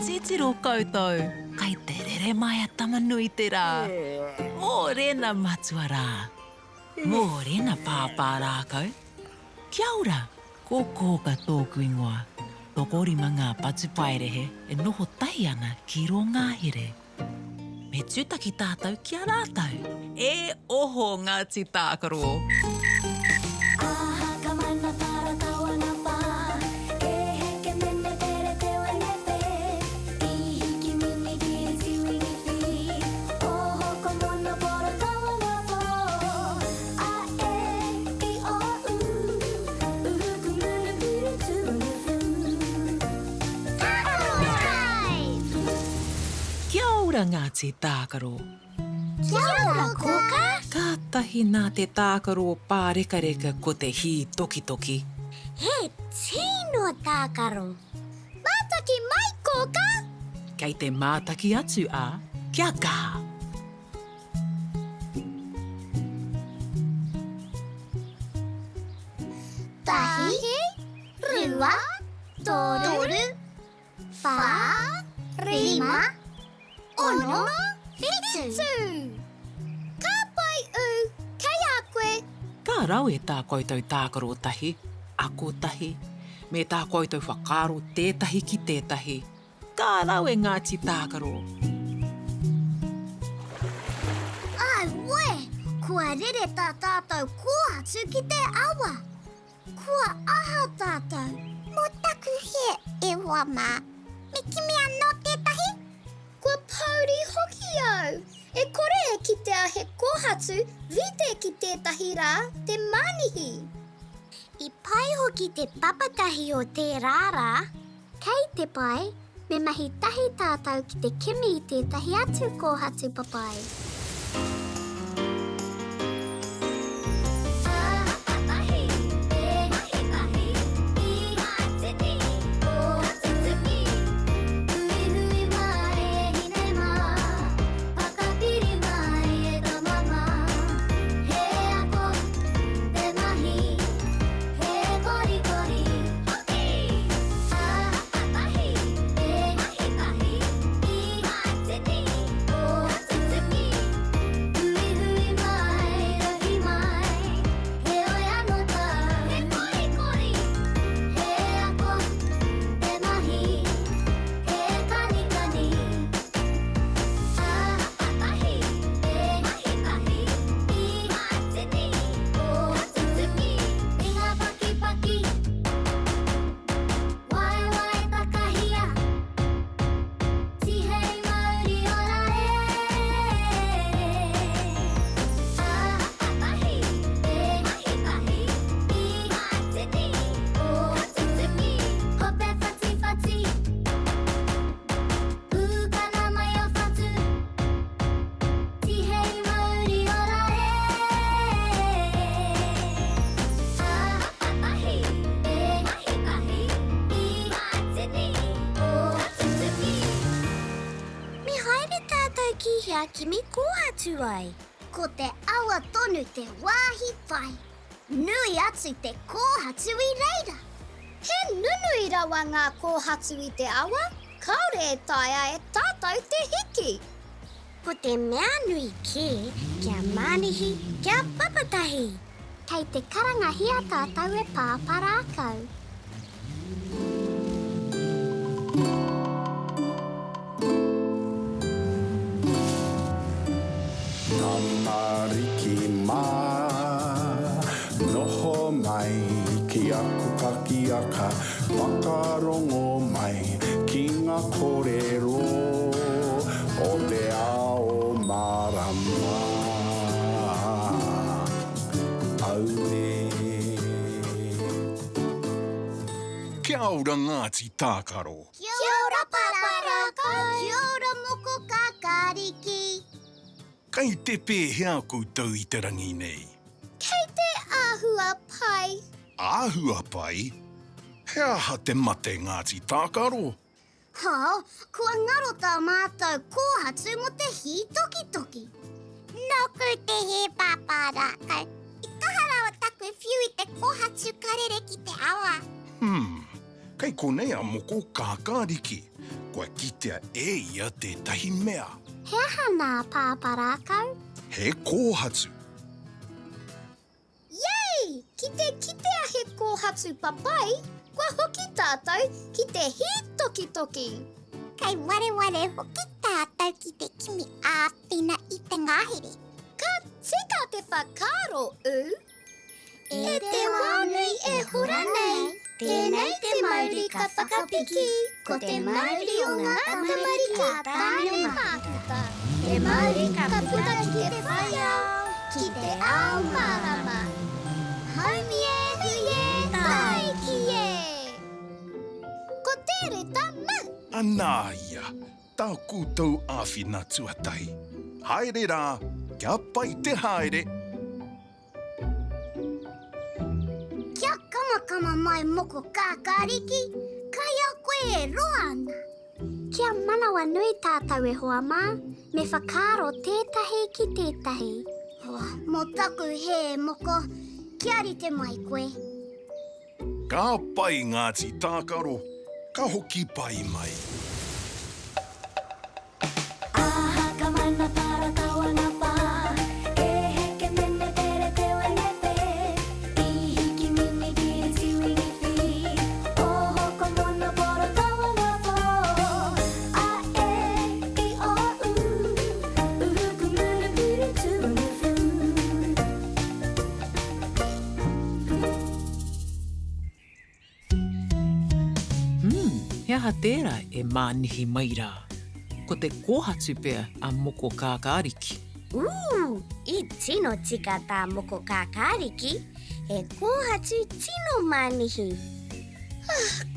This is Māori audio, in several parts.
Titiro koutou. Kai te rere mai a tamanui te rā. Mō rena matuara. Mō rena pāpā rākau. Kia ora, ko kōka tōku ingoa. Tōko rima ngā patu pairehe e noho tai ana ki ro ngāhere. Me tūtaki tātou kia rātou. E oho Ngāti Tākaro. Ngāti Tākaro. Kia ora, kōka? Kātahi nā te tākaro pārekareka ko te hi toki. He tino tākaro. Mātaki mai, kōka? Kei te mātaki atu a, kia kā. Tahi, rua, toru, whā, rima, ono, fitu. Ka pai u, kei a koe. Ka rau e tā koutou tākaro tahi, ako tahi, me tā koutou whakaro tētahi ki tētahi. Ka rau e Ngāti Tākaro. Ai we, kua rere tā tātou kōhatu ki te awa. Kua aha tātou. Mō taku he e wama. Me kimi anō tētahi? Kua pauri hoki au. E kore e ki te ahe kōhatu, vite ki tētahi rā, te manihi. I pai hoki te papatahi o te rāra. Kei te pai, me mahi tahi tātou ki te kimi i tētahi atu kōhatu papai. Kimi kōhatu ai. Ko te awa tonu te wāhi pai. Nui atu te kōhatu I reira. He nunui rawa ngā kōhatu I te awa. Kaore e taia e tātou te hiki. Ko te mea nui kia manihi, kia papatahi. Kei te karangahia tātou e pāparākau. Tamariki mā, noho mai, ki aku kakiaka, whakarongo mai, ki ngā kōrero, o te ao marama. Aure. Kia ora Ngāti Tākaro. Kia ora paparākau. Kia ora moko kakariki. Kei te pēhea koutou I te rangi nei. Kei te āhua pai. Āhua pai? He aha te mate Ngāti Tākaro. Kua ngaro tā mātou kōhatu mo te hi toki. Noku te he paparākau. I kahara o taku whiu I te kōhatu karere ki te awa. Kei konei a moko kākāriki. Kua kitea ia tētahi mea. He aha nā pāparākau? He kōhatsu. Yei! Ki te kitea he kōhatsu papai, kua hoki tātou ki te hitoki-toki. Kai wareware hoki tātou ki te kimi āpina I te ngahere. Ka tika te whakaro, E te wānui e hura nei, tēnei te Māori ka whakapiki, ko te Māori o ngā katamari ka tāne mākuta. Te Māori ka puta ki te whaiao, ki te ao marama. Haumie huie tai ki e. Ko tere tama. Anā ia, tau kūtou āwhina tuatahi. Haere rā, kia pai te haere. Kia kamakama mai moko kākāriki, kai a koe e roa ana. Kia manawa nui tātou e hoa mā, me whakaro tētahi ki tētahi. Mō taku he moko, kia rite mai koe. Ka pai Ngāti Tākaro, ka hoki pai mai. Aha ka mana para tawa ngā pā, e heke mene pere te wenepe, I hiki mini piri tiwingi pi, o hoko mona pora tawa ngā pō, a I o uhuku mene piri tumu fu. He aha tērā e mānihi mai rā. Ko te kōhatsu pea a moko kākāriki. I tino tika tā moko kākāriki, he kōhatsu tino mānihi.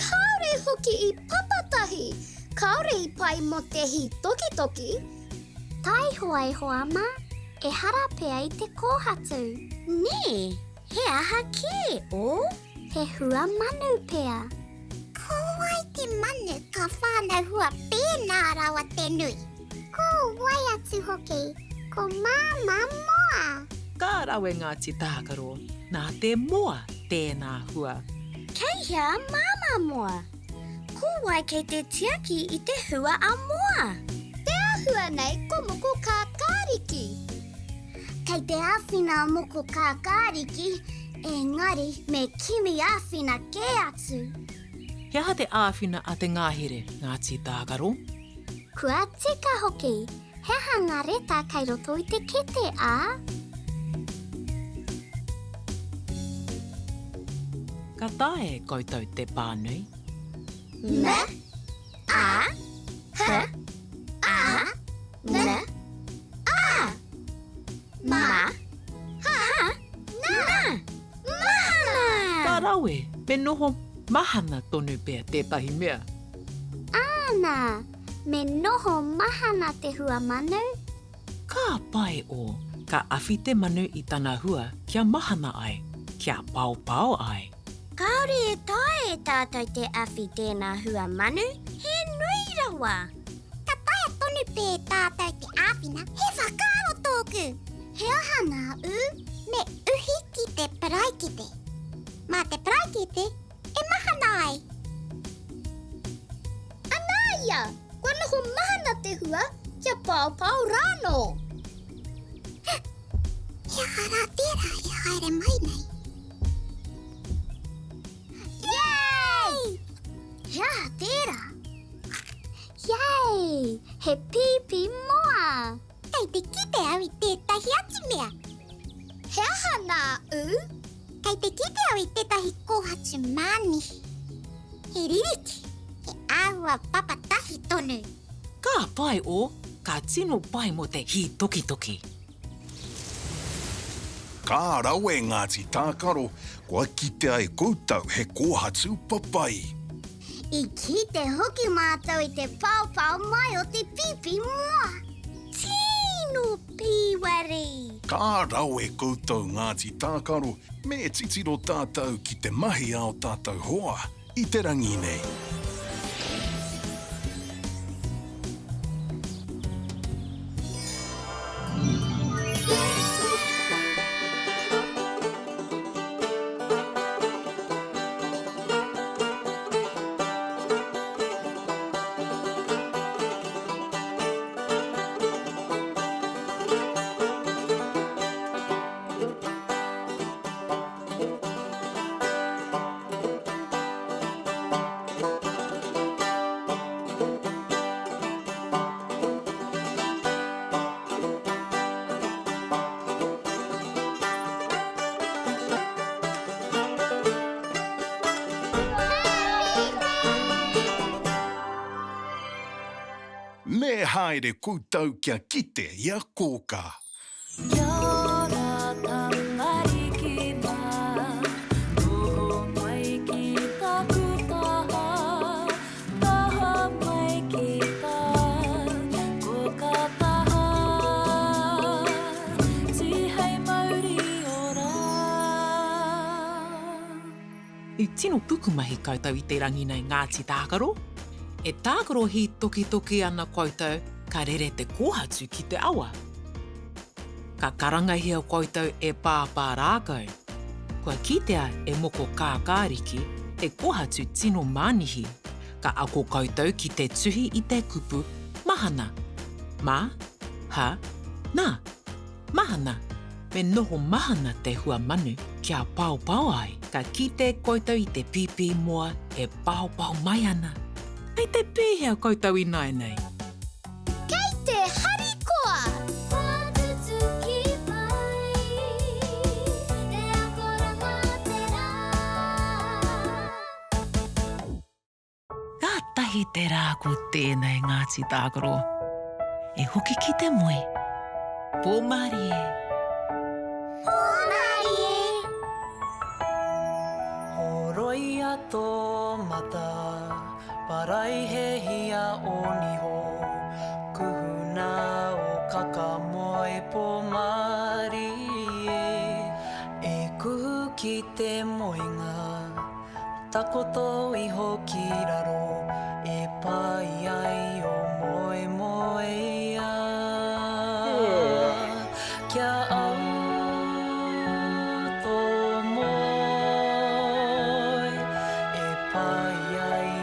Kaore hoki I papatahi, kaore I pai mo te hi toki-toki. Tai hoa e hoa mā, e hara pea I te kōhatsu. Nē, he aha kē, o? He hua manu pea. Ko wai te manu ka whānau hua pēnā rawa te nui. Ko wai atu hoki, ko māma moa. Ka rawe Ngāti Tākaro, nā te moa tēnā hua. Kei hea māma moa. Ko wai kei te tiaki I te hua a moa. Te āhua nei ko moko kākāriki. Kei te āwhina moko kākāriki, engari me kimi āwhina kē atu. He aha te āwhina a te ngāhere Ngāti Tākaro. Kua tika hoki, he aha ngā reta kai roto I te kete ā. Ka tae koutou te pānui. Me, a, he, a, ne, a, ma, ha, na, mahana. Ka rawe, me noho mahana tonu pea tētahi mea. Ana, me noho mahana te hua manu. Ka pai o, ka awhi te manu I tana hua kia mahana ai, kia pau ai. Kaore e tae e tātou te awhi tēnā hua manu, he nui rawa. Ka tae tonu pē tātou te āwhina, he whakaro tōku. He aha nā me uhi ki te paraikite. Mā te paraikite, e mahana ai. Anāia, kua noho mahana te hua, kia pau rāno. He hara tērā e haere mai nei. Yay! Hea tērā. Yay! He pipi moa. Kei te kite au I tētahi atu mea. He aha nā Kei te kite au I tētahi kōhatsu mānihi. He ririki, he āua papatahi tonu. Ka pai o, ka tino pai mo te hi toki-toki. Ka rawe Ngāti Tākaro, kua kite ai koutou he kōhatsu papai. I kite hoki mātou I te pau mai o te pipi moa. Tino piwari. Ka rawe koutou Ngāti Tākaro, me titiro tātou ki te mahi ao tātou hoa, I te rangi nei. Me haere koutou kia kite ia kōka. Kia ora tangarikina, noho mai ki taku taha, taha mai ki tā, ko ka taha, tihei mauri ora. I tino pukumahi koutou I te rangi nei Ngāti Tākaro. E tākaro hi toki ana koutou ka rere te kōhatu ki te awa. Ka karangahia koutou e pāpā rākau. Kua kitea e moko kākāriki e kōhatu tino mānihi. Ka ako koutou ki te tuhi I te kupu mahana. Mā, ha, nā. Mahana. Me noho mahana te hua manu kia paupau ai. Ka kite koutou I te pipi moa e paupau mai ana. Hei te pēhea koutou I nei. Kei te harikoa! Kua tutu ki mai, te akoranga te rā. Kātahi te rā ko tēnei Ngāti Tākaro. E hoki ki te moe. Pōmari e. Horoia tō mata, parai he hia o niho. Kuhuna o kaka moe pōmari e. E kuhu ki te moenga, takoto iho ki raro. E pai ai o moe moe ia. Kia au tō moe, e pai ai